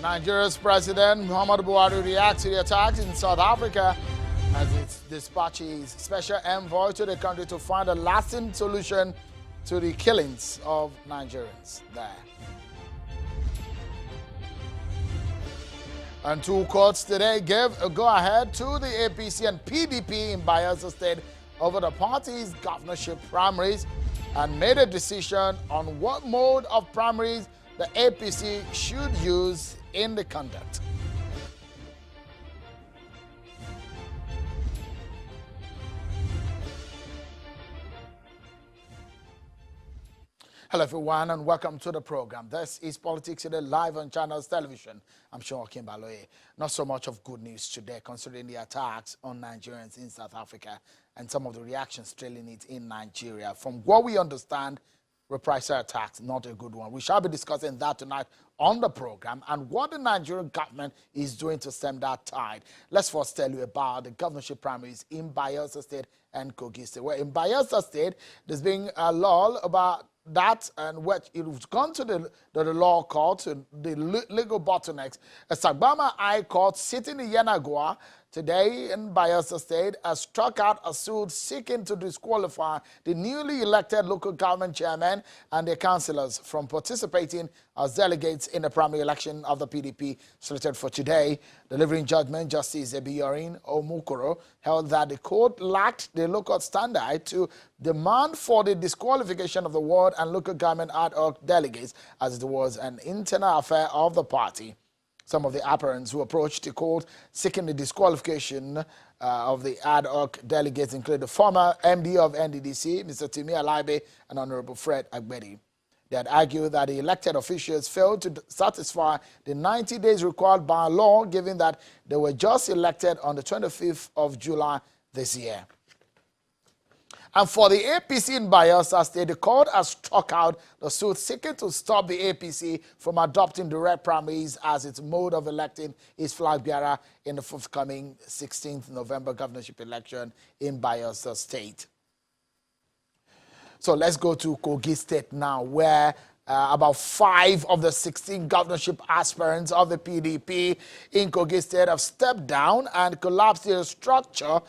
Nigeria's President Muhammadu Buhari reacts to the attacks in South Africa as it dispatches special envoy to the country to find a lasting solution to the killings of Nigerians there. And two courts today gave a go-ahead to the APC and PDP in Bayelsa State over the party's governorship primaries and made a decision on what mode of primaries the APC should use in the conduct. Hello everyone and welcome to the program. This is Politics Today live on Channels Television. I'm Sean Kimbaloye. Not so much of good news today considering the attacks on Nigerians in South Africa and some of the reactions trailing it in Nigeria. From what we understand, reprisal attacks, not a good one. We shall be discussing that tonight on the program and what the Nigerian government is doing to stem that tide. Let's first tell you about the governorship primaries in Bayelsa State and Kogi State. Well, in Bayelsa State, there's been a lull about that and what it's gone to the law court, to the legal bottlenecks. A Sagbama High Court sitting in Yenagoa today in Bayelsa State has struck out a suit seeking to disqualify the newly elected local government chairman and their councillors from participating as delegates in the primary election of the PDP slated for today. Delivering judgment, Justice Ebiyorin Omukoro held that the court lacked the local standard to demand for the disqualification of the ward and local government ad hoc delegates, as it was an internal affair of the party. Some of the applicants who approached the court seeking the disqualification of the ad hoc delegates include the former MD of NDDC, Mr. Timi Alaibe, and Honorable Fred Agbedi. They had argued that the elected officials failed to satisfy the 90 days required by law, given that they were just elected on the 25th of July this year. And for the APC in Bayelsa State, the court has struck out the suit seeking to stop the APC from adopting direct primaries as its mode of electing its flag bearer in the forthcoming 16th November governorship election in Bayelsa State. So let's go to Kogi State now, where about 5 of the 16 governorship aspirants of the PDP in Kogi State have stepped down and collapsed their structure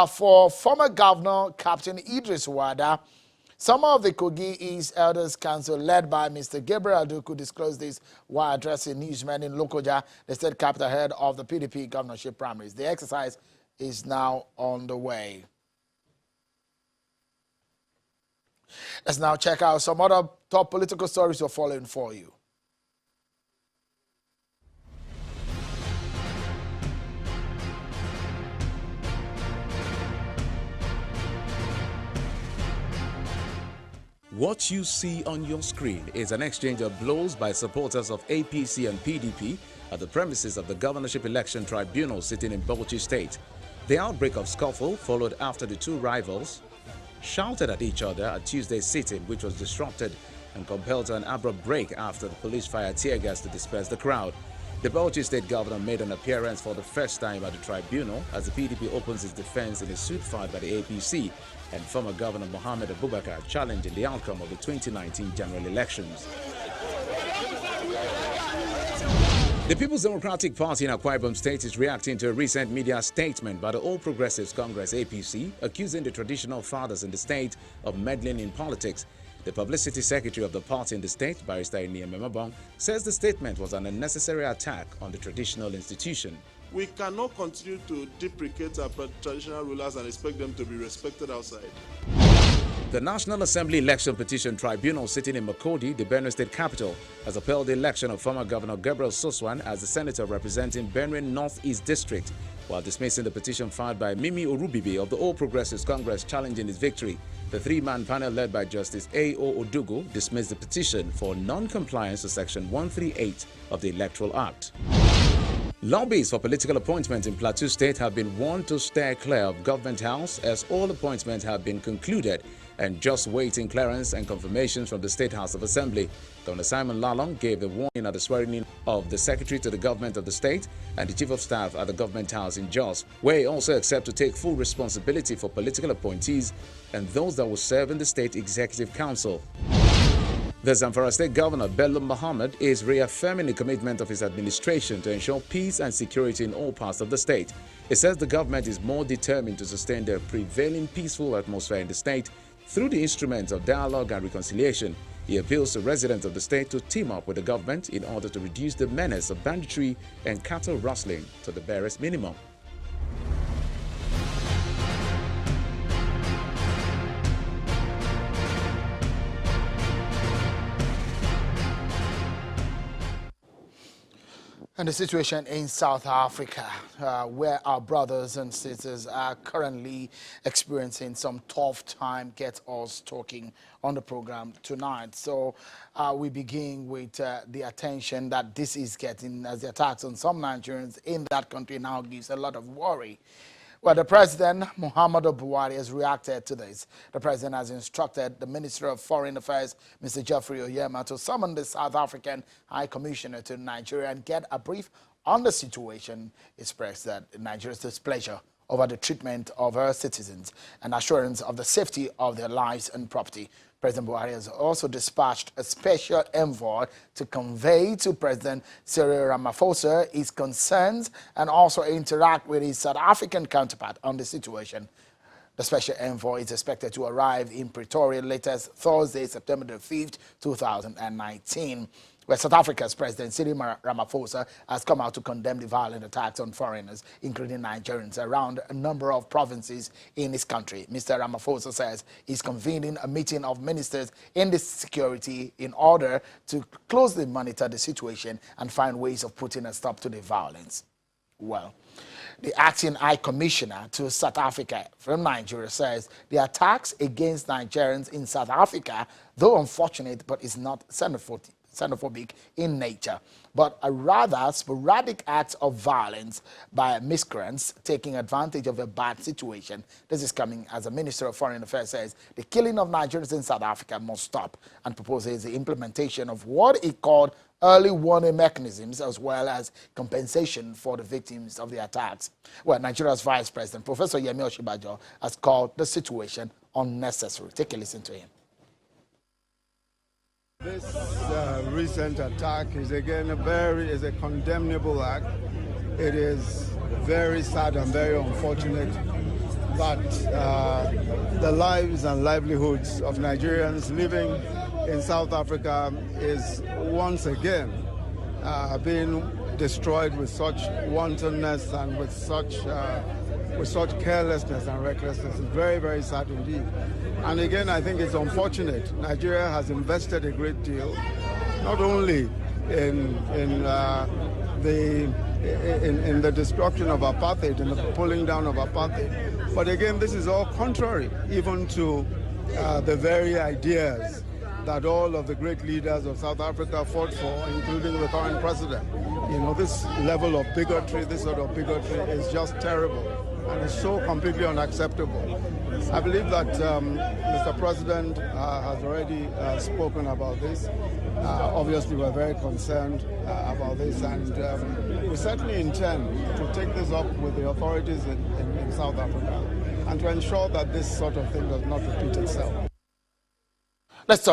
for former Governor Captain Idris Wada. Some of the Kogi East Elders Council, led by Mr. Gabriel Aduku, disclosed this while addressing newsmen in Lokoja, the state capital, ahead of the PDP governorship primaries. The exercise is now on the way. Let's now check out some other top political stories we're following for you. What you see on your screen is an exchange of blows by supporters of APC and PDP at the premises of the Governorship Election Tribunal sitting in Bauchi State. The outbreak of scuffle followed after the two rivals shouted at each other at Tuesday's sitting, which was disrupted and compelled to an abrupt break after the police fired tear gas to disperse the crowd. The Bauchi State Governor made an appearance for the first time at the tribunal as the PDP opens its defense in a suit filed by the APC and former Governor Mohammed Abubakar challenging the outcome of the 2019 general elections. The People's Democratic Party in Akwa Ibom State is reacting to a recent media statement by the All Progressives Congress APC, accusing the traditional fathers in the state of meddling in politics. The publicity secretary of the party in the state, Barrister Akinyemi, says the statement was an unnecessary attack on the traditional institution. We cannot continue to deprecate our traditional rulers and expect them to be respected outside. The National Assembly Election Petition Tribunal sitting in Makodi, the Benue State capital, has upheld the election of former Governor Gabriel Soswan as the senator representing Benue Northeast District, while dismissing the petition filed by Mimi Orubibi of the All Progressives Congress challenging his victory. The three-man panel led by Justice A.O. Odugo dismissed the petition for non-compliance to Section 138 of the Electoral Act. Lobbies for political appointments in Plateau State have been warned to steer clear of Government House as all appointments have been concluded and just waiting clearance and confirmations from the State House of Assembly. Governor Simon Lalong gave the warning at the swearing-in of the Secretary to the Government of the State and the Chief of Staff at the Government House in Jos, where he also accepted to take full responsibility for political appointees and those that will serve in the State Executive Council. The Zamfara State Governor Bello Muhammad is reaffirming the commitment of his administration to ensure peace and security in all parts of the state. He says the government is more determined to sustain the prevailing peaceful atmosphere in the state through the instruments of dialogue and reconciliation. He appeals to residents of the state to team up with the government in order to reduce the menace of banditry and cattle rustling to the barest minimum. And the situation in South Africa, where our brothers and sisters are currently experiencing some tough time, gets us talking on the program tonight. So we begin with the attention that this is getting, as the attacks on some Nigerians in that country now gives a lot of worry. Well, the President, Muhammadu Buhari, has reacted to this. The President has instructed the Minister of Foreign Affairs, Mr. Geoffrey Oyema, to summon the South African High Commissioner to Nigeria and get a brief on the situation. Expressed that Nigeria's displeasure over the treatment of her citizens and assurance of the safety of their lives and property. President Buhari has also dispatched a special envoy to convey to President Cyril Ramaphosa his concerns and also interact with his South African counterpart on the situation. The special envoy is expected to arrive in Pretoria latest Thursday, September the 5th, 2019. Where South Africa's President Cyril Ramaphosa has come out to condemn the violent attacks on foreigners, including Nigerians, around a number of provinces in his country. Mr. Ramaphosa says he's convening a meeting of ministers in the security in order to closely monitor the situation and find ways of putting a stop to the violence. Well, the acting High Commissioner to South Africa from Nigeria says the attacks against Nigerians in South Africa, though unfortunate, but is not xenophobic in nature, but a rather sporadic acts of violence by miscreants taking advantage of a bad situation. This is coming as the Minister of Foreign Affairs says the killing of Nigerians in South Africa must stop and proposes the implementation of what he called early warning mechanisms as well as compensation for the victims of the attacks. Well, Nigeria's Vice President, Professor Yemi Oshibajo, has called the situation unnecessary. Take a listen to him. This recent attack is again a condemnable act. It is very sad and very unfortunate that the lives and livelihoods of Nigerians living in South Africa is once again being destroyed with such wantonness and with such carelessness and recklessness. It's very, very sad indeed. And again, I think it's unfortunate. Nigeria has invested a great deal, not only in the destruction of apartheid and the pulling down of apartheid, but again, this is all contrary even to the very ideas that all of the great leaders of South Africa fought for, including the current president. You know, this level of bigotry, this sort of bigotry is just terrible and is so completely unacceptable. I believe that Mr. President has already spoken about this. Obviously, we're very concerned about this, and we certainly intend to take this up with the authorities in South Africa and to ensure that this sort of thing does not repeat itself. Let's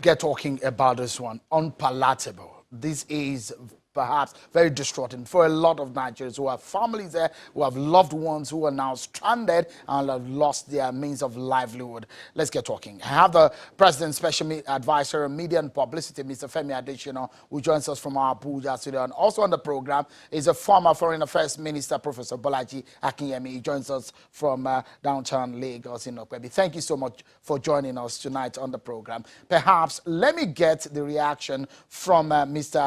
get talking about this one. Unpalatable. This is perhaps very distraughting for a lot of Nigerians who have families there, who have loved ones who are now stranded and have lost their means of livelihood. Let's get talking. I have the President's Special Advisor on Media and Publicity, Mr. Femi Adesina, who joins us from our Abuja studio. And also on the program is a former Foreign Affairs Minister, Professor Bolaji Akinyemi. He joins us from downtown Lagos in Okwebi. Thank you so much for joining us tonight on the program. Perhaps let me get the reaction from Mr.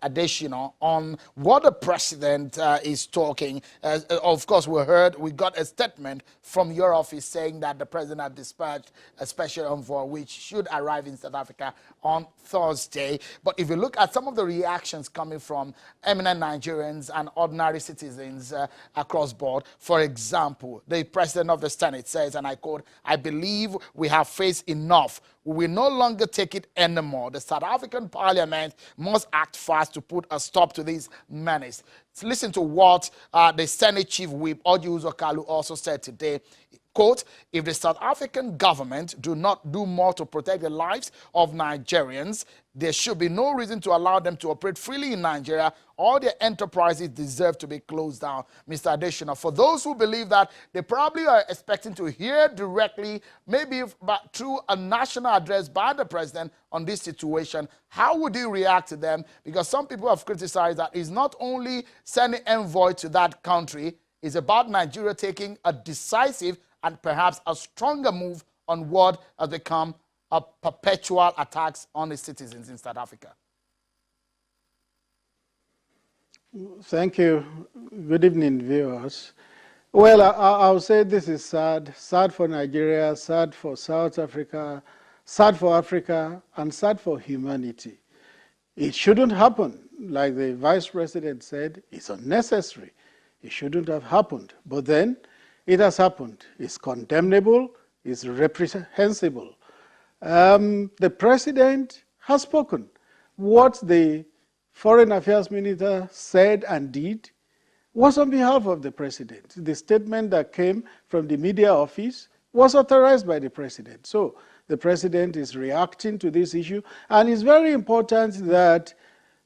Adesina on what the president is talking. Of course, we got a statement from your office saying that the president had dispatched a special envoy which should arrive in South Africa on Thursday. But if you look at some of the reactions coming from eminent Nigerians and ordinary citizens across board, for example, the president of the Senate says, and I quote, "I believe we have faced enough. We will no longer take it anymore. The South African Parliament must act fast to put a stop to this menace." Listen to what the Senate Chief Whip, Odi Uzokalu, also said today, quote, if the South African government do not do more to protect the lives of Nigerians, there should be no reason to allow them to operate freely in Nigeria. All their enterprises deserve to be closed down. Mr. Adesina, for those who believe that they probably are expecting to hear directly, maybe but through a national address by the president on this situation, how would you react to them? Because some people have criticized that it's not only sending envoy to that country, it's about Nigeria taking a decisive and perhaps a stronger move on what has become a perpetual attacks on its citizens in South Africa. Thank you. Good evening, viewers. Well, I'll say this is sad. Sad for Nigeria, sad for South Africa, sad for Africa, and sad for humanity. It shouldn't happen. Like the Vice President said, it's unnecessary. It shouldn't have happened. But then, it has happened. It's condemnable. It's reprehensible. The President has spoken. What the Foreign Affairs Minister said and did was on behalf of the President. The statement that came from the media office was authorized by the President. So the President is reacting to this issue, and it's very important that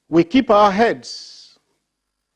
we keep our heads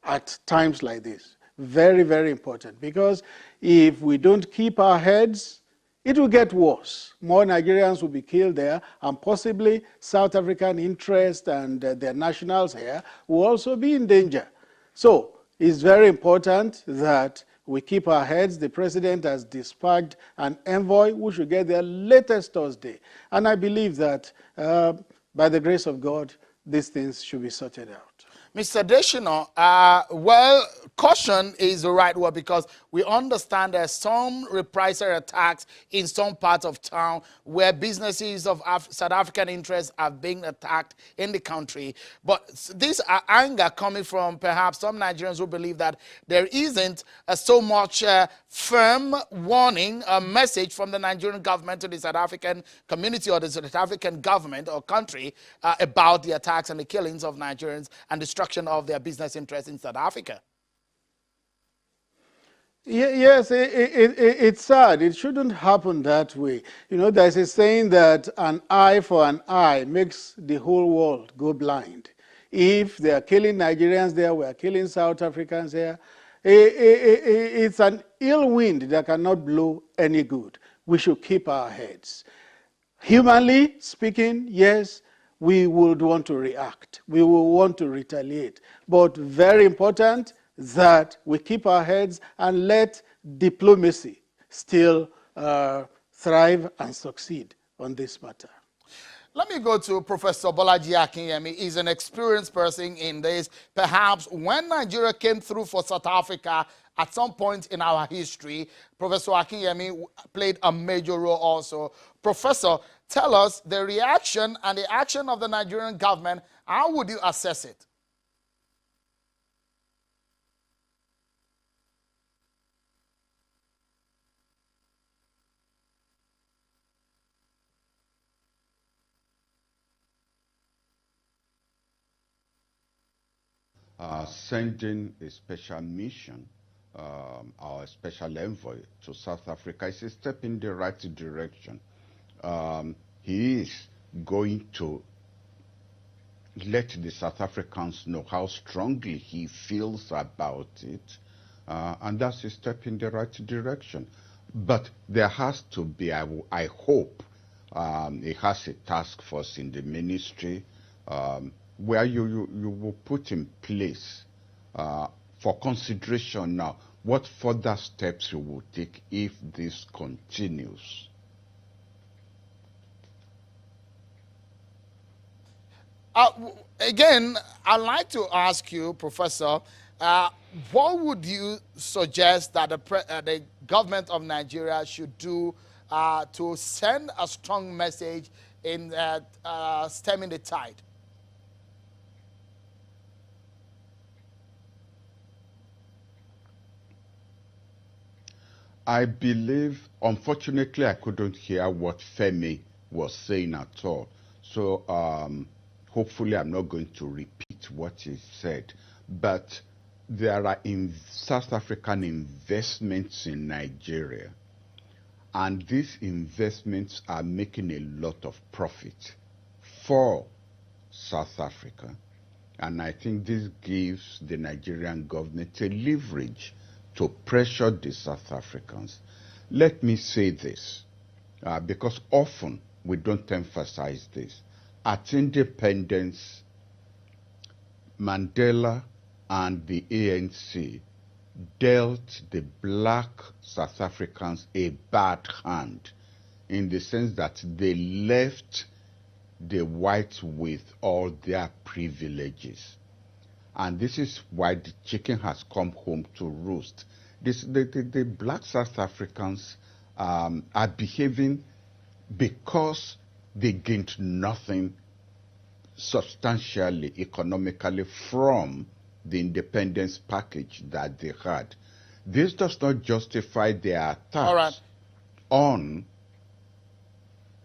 at times like this. Very, very important, because if we don't keep our heads, it will get worse. More Nigerians will be killed there, and possibly South African interests and their nationals here will also be in danger. So it's very important that we keep our heads. The President has dispatched an envoy who should get there latest Thursday. And I believe that by the grace of God, these things should be sorted out. Mr. Adesina, well, caution is the right word, because we understand there's some reprisal attacks in some parts of town where businesses of South African interests are being attacked in the country. But this anger coming from perhaps some Nigerians who believe that there isn't so much firm warning, a message from the Nigerian government to the South African community or the South African government or country about the attacks and the killings of Nigerians and destruction of their business interests in South Africa. Yes, it's sad. It shouldn't happen that way. You know, there's a saying that an eye for an eye makes the whole world go blind. If they are killing Nigerians there, we are killing South Africans here. It's an ill wind that cannot blow any good. We should keep our heads. Humanly speaking, yes, we would want to react. We will want to retaliate. But very important that we keep our heads and let diplomacy still thrive and succeed on this matter. Let me go to Professor Bolaji Akinyemi. He's an experienced person in this. Perhaps when Nigeria came through for South Africa at some point in our history, Professor Akinyemi played a major role also. Professor, tell us the reaction and the action of the Nigerian government. How would you assess it? Sending a special mission, our special envoy to South Africa is a step in the right direction. He is going to let the South Africans know how strongly he feels about it, and that's a step in the right direction. But there has to be, I hope, he has a task force in the ministry where you will put in place for consideration now what further steps you will take if this continues. Again, I'd like to ask you, Professor, what would you suggest that the government of Nigeria should do to send a strong message in stemming the tide? I believe, unfortunately, I couldn't hear what Femi was saying at all. So hopefully I'm not going to repeat what he said. But there are South African investments in Nigeria. And these investments are making a lot of profit for South Africa. And I think this gives the Nigerian government a leverage to pressure the South Africans. Let me say this, because often we don't emphasize this. At independence, Mandela and the ANC dealt the black South Africans a bad hand, in the sense that they left the whites with all their privileges. And this is why the chicken has come home to roost. The black South Africans are behaving because they gained nothing substantially, economically, from the independence package that they had. This does not justify their attacks on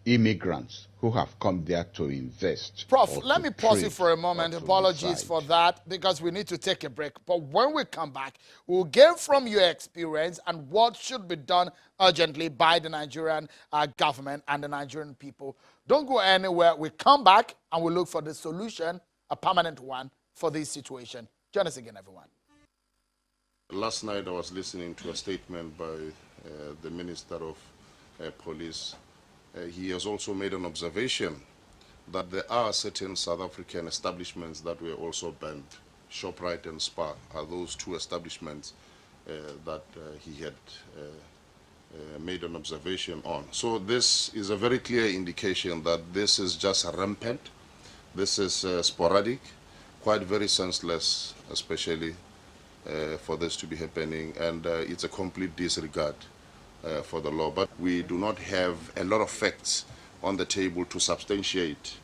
immigrants who have come there to invest. Prof, let me pause you for a moment. Apologies for that, because we need to take a break. But when we come back, we'll get from your experience and what should be done urgently by the Nigerian government and the Nigerian people. Don't go anywhere. We come back and we'll look for the solution, a permanent one, for this situation. Join us again, everyone. Last night I was listening to a statement by the Minister of Police. He has also made an observation that there are certain South African establishments that were also banned. ShopRite and Spar are those two establishments that he had made an observation on. So this is a very clear indication that this is just rampant. This is sporadic, quite very senseless, especially for this to be happening, and it's a complete disregard for the law. But we do not have a lot of facts on the table to substantiate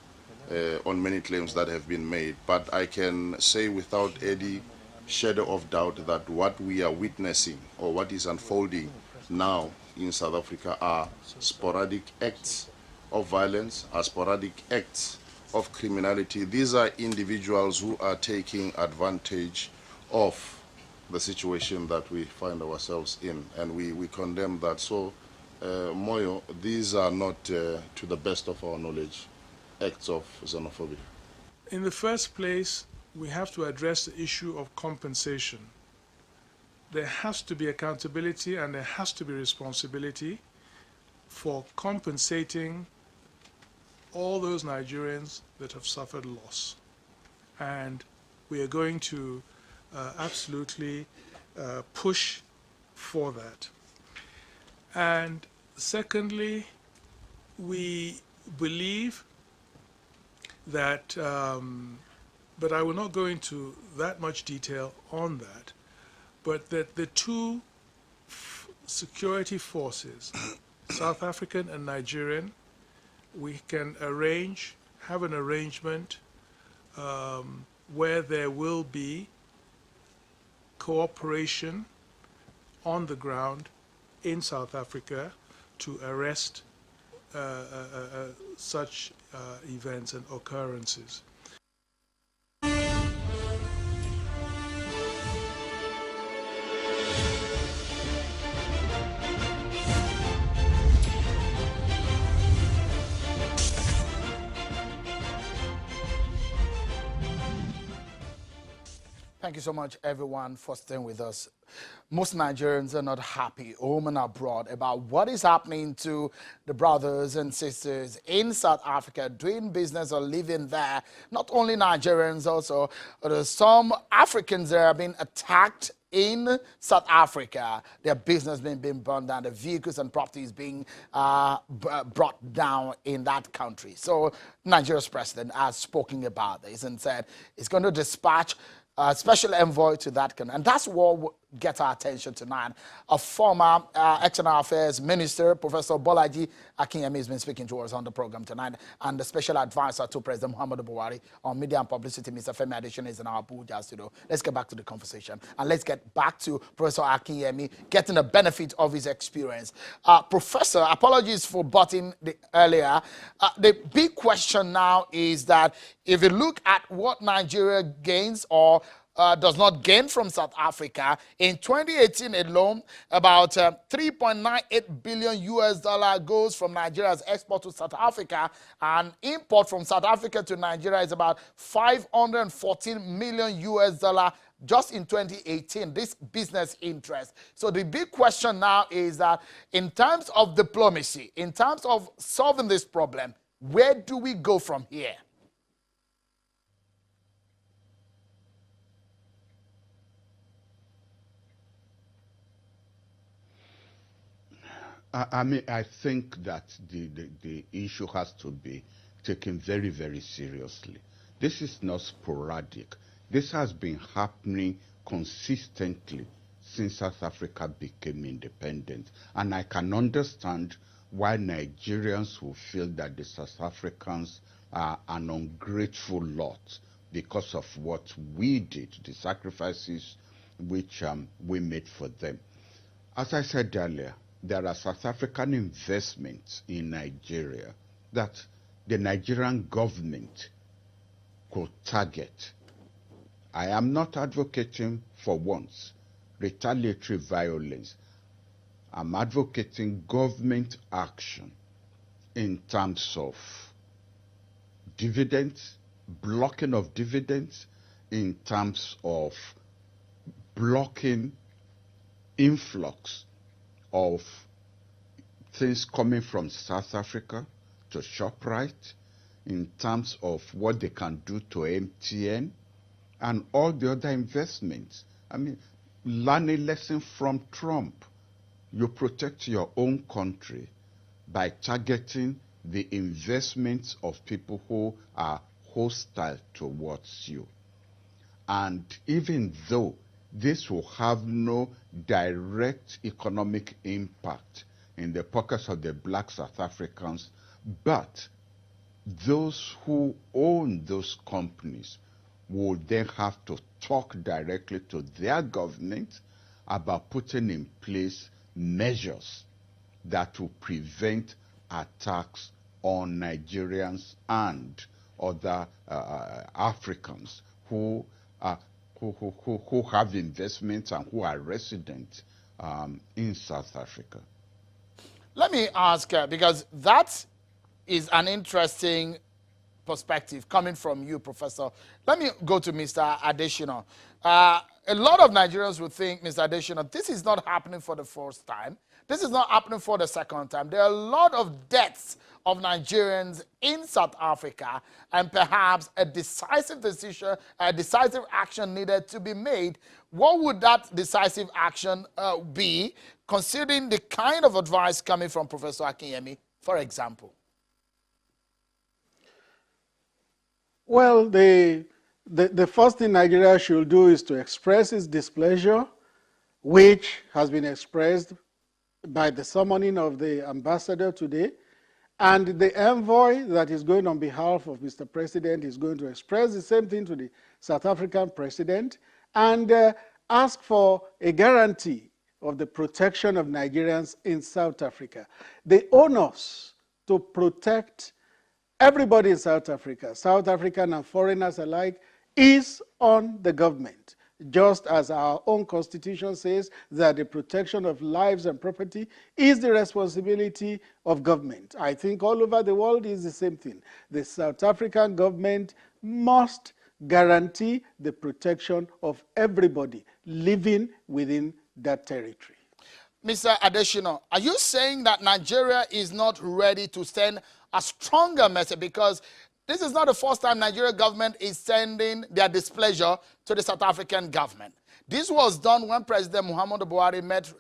on many claims that have been made. But I can say without any shadow of doubt that what we are witnessing, or what is unfolding now in South Africa, are sporadic acts of violence, are sporadic acts of criminality. These are individuals who are taking advantage of the situation that we find ourselves in, and we condemn that. So, Moyo, these are not, to the best of our knowledge, acts of xenophobia. In the first place, we have to address the issue of compensation. There has to be accountability and there has to be responsibility for compensating all those Nigerians that have suffered loss. And we are going to absolutely push for that. And secondly, we believe that, but I will not go into that much detail on that, but that the two security forces, South African and Nigerian, we can have an arrangement where there will be cooperation on the ground in South Africa to arrest such events and occurrences. Thank you so much, everyone, for staying with us. Most Nigerians are not happy, home and abroad, about what is happening to the brothers and sisters in South Africa doing business or living there. Not only Nigerians, also some Africans that are being attacked in South Africa, their business being burned down, the vehicles and properties being brought down in that country. So Nigeria's president has spoken about this and said it's going to dispatch a special envoy to that country. And that's what will get our attention tonight. A former External Affairs Minister, Professor Bolaji Akinyemi, has been speaking to us on the program tonight. And the special advisor to President Muhammadu Buhari on media and publicity, Mr. Femi Adesina, is in our Abuja studio. Let's get back to the conversation. And let's get back to Professor Akinyemi, getting the benefit of his experience. Professor, apologies for butting earlier. The big question now is that if you look at what Nigeria gains or does not gain from South Africa. In 2018 alone, about 3.98 billion US dollar goes from Nigeria's export to South Africa, and import from South Africa to Nigeria is about 514 million US dollar just in 2018, this business interest. So the big question now is that in terms of diplomacy, in terms of solving this problem, where do we go from here? I mean, I think that the issue has to be taken very, very seriously. This is not sporadic. This has been happening consistently since South Africa became independent. And I can understand why Nigerians will feel that the South Africans are an ungrateful lot because of what we did, the sacrifices which we made for them. As I said earlier, there are South African investments in Nigeria that the Nigerian government could target. I am not advocating for once retaliatory violence. I'm advocating government action in terms of dividends, blocking of dividends, in terms of blocking influx of things coming from South Africa to ShopRite, in terms of what they can do to MTN and all the other investments. I mean, learn a lesson from Trump. You protect your own country by targeting the investments of people who are hostile towards you. And even though this will have no direct economic impact in the pockets of the black South Africans, but those who own those companies will then have to talk directly to their government about putting in place measures that will prevent attacks on Nigerians and other Africans who have investments and who are resident in South Africa. Let me ask, because that is an interesting perspective coming from you, Professor. Let me go to Mr. Adesina. A lot of Nigerians would think, Mr. Adesina, this is not happening for the first time. This is not happening for the second time. There are a lot of deaths of Nigerians in South Africa, and perhaps a decisive decision, a decisive action needed to be made. What would that decisive action be, considering the kind of advice coming from Professor Akinyemi, for example? Well, the first thing Nigeria should do is to express its displeasure, which has been expressed by the summoning of the ambassador today. And the envoy that is going on behalf of Mr. President is going to express the same thing to the South African president and ask for a guarantee of the protection of Nigerians in South Africa. The onus to protect everybody in South Africa, South African and foreigners alike, is on the government, just as our own constitution says that the protection of lives and property is the responsibility of government. I think all over the world is the same thing. The South African government must guarantee the protection of everybody living within that territory. Mr. Adesina, are you saying that Nigeria is not ready to send a stronger message? Because this is not the first time Nigeria government is sending their displeasure to the South African government. This was done when President Muhammadu Buhari met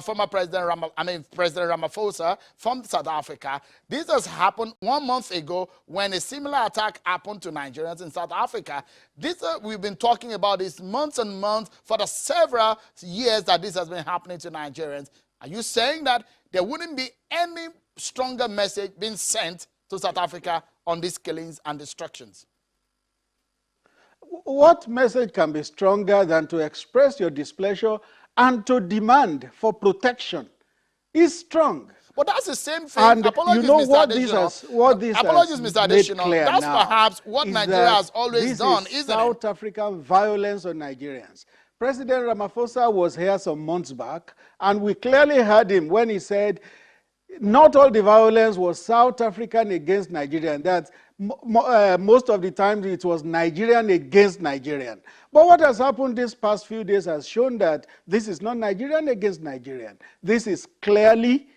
former President Ramaphosa from South Africa. This has happened 1 month ago when a similar attack happened to Nigerians in South Africa. This we've been talking about this months and months for the several years that this has been happening to Nigerians. Are you saying that there wouldn't be any stronger message being sent to South Africa on these killings and destructions? What message can be stronger than to express your displeasure and to demand for protection? Is strong. But that's the same thing. And Apologies, you know Mr. what Adesina. this Apologies, has Mr. made Adesina. clear That's now perhaps what is Nigeria that has always done, this isn't South it? African violence on Nigerians. President Ramaphosa was here some months back, and we clearly heard him when he said not all the violence was South African against Nigerian. That most of the time it was Nigerian against Nigerian. But what has happened these past few days has shown that this is not Nigerian against Nigerian. This is clearly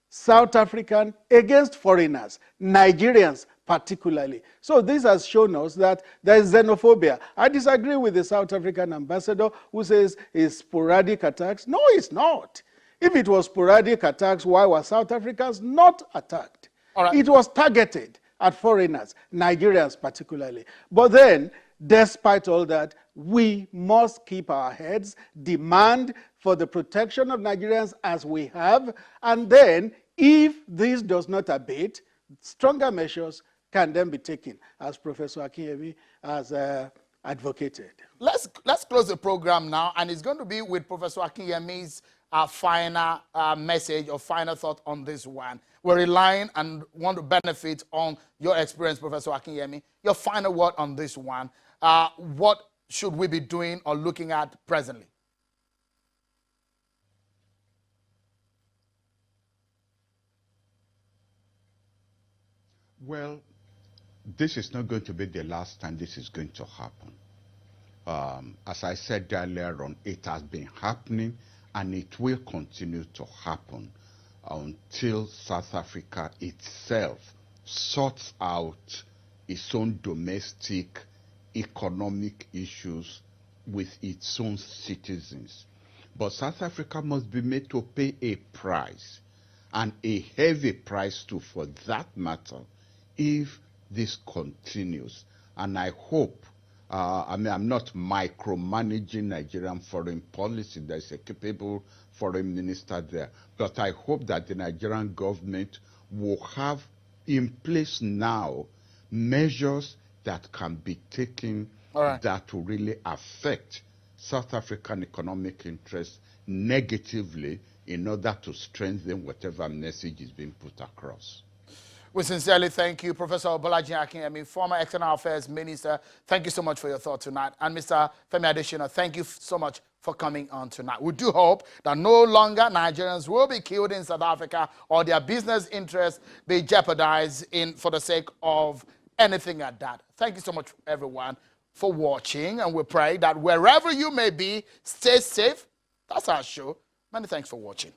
South African against foreigners, Nigerians particularly. So this has shown us that there is xenophobia. I disagree with the South African ambassador who says it's sporadic attacks. No, it's not. If it was sporadic attacks, why were South Africans not attacked? All right. It was targeted at foreigners, Nigerians particularly. But then, despite all that, we must keep our heads, demand for the protection of Nigerians as we have, and then, if this does not abate, stronger measures can then be taken, as Professor Akinyemi has advocated. Let's close the program now, and it's going to be with Professor Akinyemi's final message or final thought on this one. We're relying and want to benefit on your experience, Professor Akinyemi. Your final word on this one. What should we be doing or looking at presently? Well, this is not going to be the last time this is going to happen. As I said earlier on, it has been happening and it will continue to happen until South Africa itself sorts out its own domestic economic issues with its own citizens. But South Africa must be made to pay a price, and a heavy price too for that matter, if this continues. And I hope, I'm not micromanaging Nigerian foreign policy. There's a capable foreign minister there. But I hope that the Nigerian government will have in place now measures that can be taken that will really affect South African economic interests negatively in order to strengthen whatever message is being put across. We sincerely thank you, Professor Bolaji Akinyemi, former External Affairs Minister. Thank you so much for your thought tonight. And Mr. Femi Adesina, thank you so much for coming on tonight. We do hope that no longer Nigerians will be killed in South Africa or their business interests be jeopardized for the sake of anything like that. Thank you so much, everyone, for watching. And we pray that wherever you may be, stay safe. That's our show. Many thanks for watching.